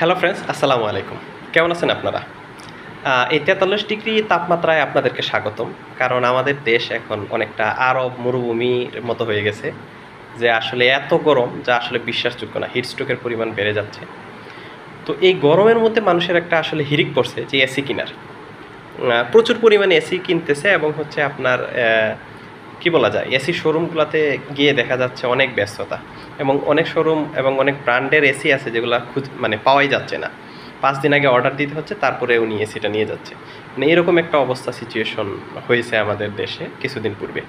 Hello friends, আসসালামু আলাইকুম। কেমন আছেন আপনারা? এই 43 ডিগ্রি তাপমাত্রায় আপনাদেরকে স্বাগতম। কারণ আমাদের দেশ এখন অনেকটা আরব মরুভূমির মতো হয়ে গেছে, যে আসলে এত গরম যা আসলে বিশ্বাসযোগ্য না। হিটস্ট্রোকের পরিমাণ বেড়ে যাচ্ছে। তো এই গরমের মধ্যে মানুষের একটা আসলে হিড়িক পড়ছে যে এসি কেনার। প্রচুর পরিমাণে এসি কিনতেছে এবং হচ্ছে আপনার কি বলা যায়, এসি শোরুমগুলোতে গিয়ে দেখা যাচ্ছে অনেক ব্যস্ততা, এবং অনেক শোরুম এবং অনেক ব্র্যান্ডের এসি আছে যেগুলো মানে পাওয়াই যাচ্ছে না। 5 দিন আগে অর্ডার দিতে হচ্ছে, তারপরে উনি এসিটা নিয়ে যাচ্ছে। মানে এরকম একটা অবস্থা, সিচুয়েশন হয়েছে আমাদের দেশে কিছুদিন পূর্বে।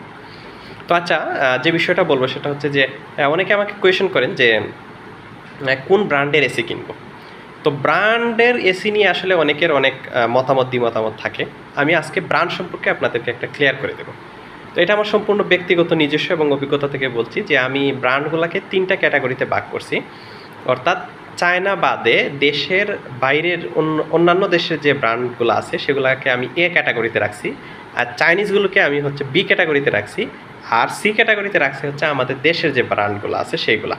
তো আচ্ছা, যে বিষয়টা বলবো সেটা হচ্ছে যে অনেকে আমাকে কোয়েশন করেন যে কোন ব্র্যান্ডের এসি কিনবো। তো ব্র্যান্ডের এসি নিয়ে আসলে অনেকের অনেক মতামত থাকে। আমি আজকে ব্র্যান্ড সম্পর্কে আপনাদেরকে একটা ক্লিয়ার করে দেবো। তো এটা আমার সম্পূর্ণ ব্যক্তিগত নিজস্ব এবং অভিজ্ঞতা থেকে বলছি যে আমি ব্র্যান্ডগুলোকে 3টা ক্যাটাগরিতে ভাগ করছি। অর্থাৎ চায়না বাদে দেশের বাইরের অন্যান্য দেশের যে ব্র্যান্ডগুলো আছে সেগুলোকে আমি এ ক্যাটাগরিতে রাখছি, আর চাইনিজগুলোকে আমি হচ্ছে বি ক্যাটাগরিতে রাখছি, আর সি ক্যাটাগরিতে রাখছি হচ্ছে আমাদের দেশের যে ব্র্যান্ডগুলো আছে সেইগুলা।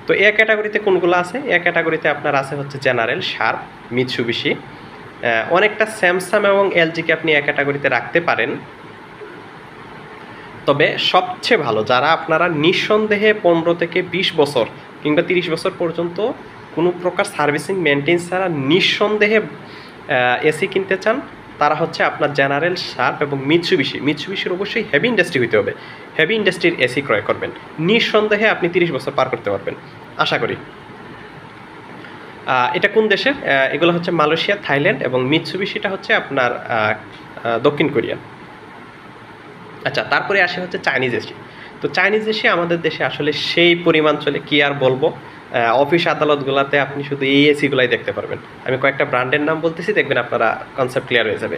তো এ ক্যাটাগরিতে কোনগুলো আছে? এ ক্যাটাগরিতে আপনার আছে হচ্ছে জেনারেল, শার্প, মিৎসুবিশি, অনেকটা স্যামসাং এবং এলজিকে আপনি এ ক্যাটাগরিতে রাখতে পারেন। তবে সবচেয়ে ভালো, যারা আপনারা নিঃসন্দেহে 15 থেকে 20 বছর কিংবা 30 বছর পর্যন্ত কোনো প্রকার সার্ভিসিং মেনটেন্স ছাড়া নিঃসন্দেহে এসি কিনতে চান, তারা হচ্ছে আপনার জেনারেল, শার্প এবং মিৎসুবিশির অবশ্যই হেভি ইন্ডাস্ট্রি হতে হবে। হেভি ইন্ডাস্ট্রির এসি ক্রয় করবেন, নিঃসন্দেহে আপনি 30 বছর পার করতে পারবেন আশা করি। এটা কোন দেশের? এগুলো হচ্ছে মালয়েশিয়া, থাইল্যান্ড, এবং মিৎসুবিশিটা হচ্ছে আপনার দক্ষিণ কোরিয়া। আচ্ছা, তারপরে আসে হচ্ছে চাইনিজ এসি। তো চাইনিজ এসি আমাদের দেশে আসলে সেই পরিমাণ চলে, কি আর বলবো। অফিস আদালতগুলোতে আপনি শুধু এই এসিগুলাই দেখতে পারবেন। আমি কয়েকটা ব্র্যান্ডের নাম বলতেছি, দেখবেন আপনারা কনসেপ্ট ক্লিয়ার হয়ে যাবে।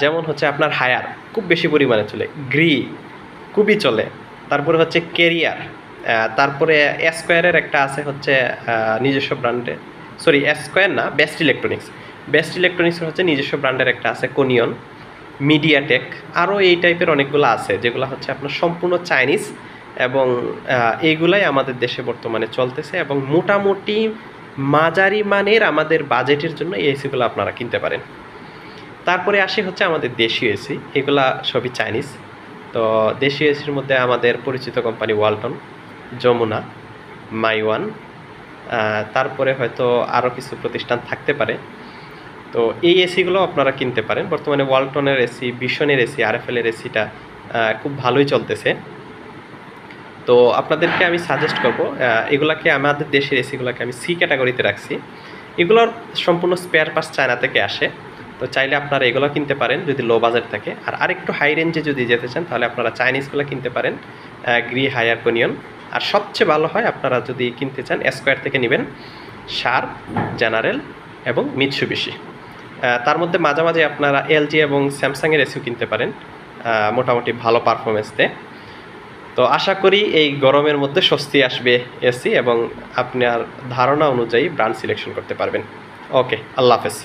যেমন হচ্ছে আপনার হায়ার খুব বেশি পরিমাণে চলে, গ্রি খুবই চলে, তারপরে হচ্ছে কেরিয়ার, তারপরে স্কোয়ারের একটা আছে হচ্ছে নিজস্ব ব্র্যান্ডে, সরি স্কোয়ার না, বেস্ট ইলেকট্রনিক্সের হচ্ছে নিজস্ব ব্র্যান্ডের একটা আছে কোনিয়ন, মিডিয়াটেক, আরও এই টাইপের অনেকগুলো আছে যেগুলো হচ্ছে আপনার সম্পূর্ণ চাইনিজ, এবং এইগুলাই আমাদের দেশে বর্তমানে চলতেছে, এবং মোটামুটি মাঝারি মানের আমাদের বাজেটের জন্য এই এসিগুলো আপনারা কিনতে পারেন। তারপরে আসি হচ্ছে আমাদের দেশীয় এসি, এগুলা সবই চাইনিজ। তো দেশীয় এসির মধ্যে আমাদের পরিচিত কোম্পানি ওয়ালটন, যমুনা, মাইওয়ান, তারপরে হয়তো আরও কিছু প্রতিষ্ঠান থাকতে পারে। তো এই এসিগুলো আপনারা কিনতে পারেন। বর্তমানে ওয়ালটনের এসি, ভিশনের এসি, আরএফএলের এসিটা খুব ভালোই চলতেছে। তো আপনাদেরকে আমি সাজেস্ট করব, এগুলাকে, আমাদের দেশের এসিগুলোকে আমি সি ক্যাটাগরিতে রাখছি। এগুলোর সম্পূর্ণ স্পেয়ার পার্টস চায়না থেকে আসে। তো চাইলে আপনারা এগুলো কিনতে পারেন যদি লো বাজেট থাকে। আর আরেকটু হাই রেঞ্জে যদি যেতে চান তাহলে আপনারা চাইনিজগুলো কিনতে পারেন, গ্রি, হায়ার, কোনিয়ন। আর সবচেয়ে ভালো হয় আপনারা যদি কিনতে চান স্কোয়ার থেকে নেবেন শার্প, জেনারেল এবং মিৎসুবিশি। তার মধ্যে মাঝামাঝি আপনারা এলজি এবং স্যামসাংয়ের এসিও কিনতে পারেন, মোটামুটি ভালো পারফরমেন্স দেয়। তো আশা করি এই গরমের মধ্যে স্বস্তি আসবে এসি, এবং আপনার ধারণা অনুযায়ী ব্র্যান্ড সিলেকশন করতে পারবেন। ওকে, আল্লাহ হাফেজ।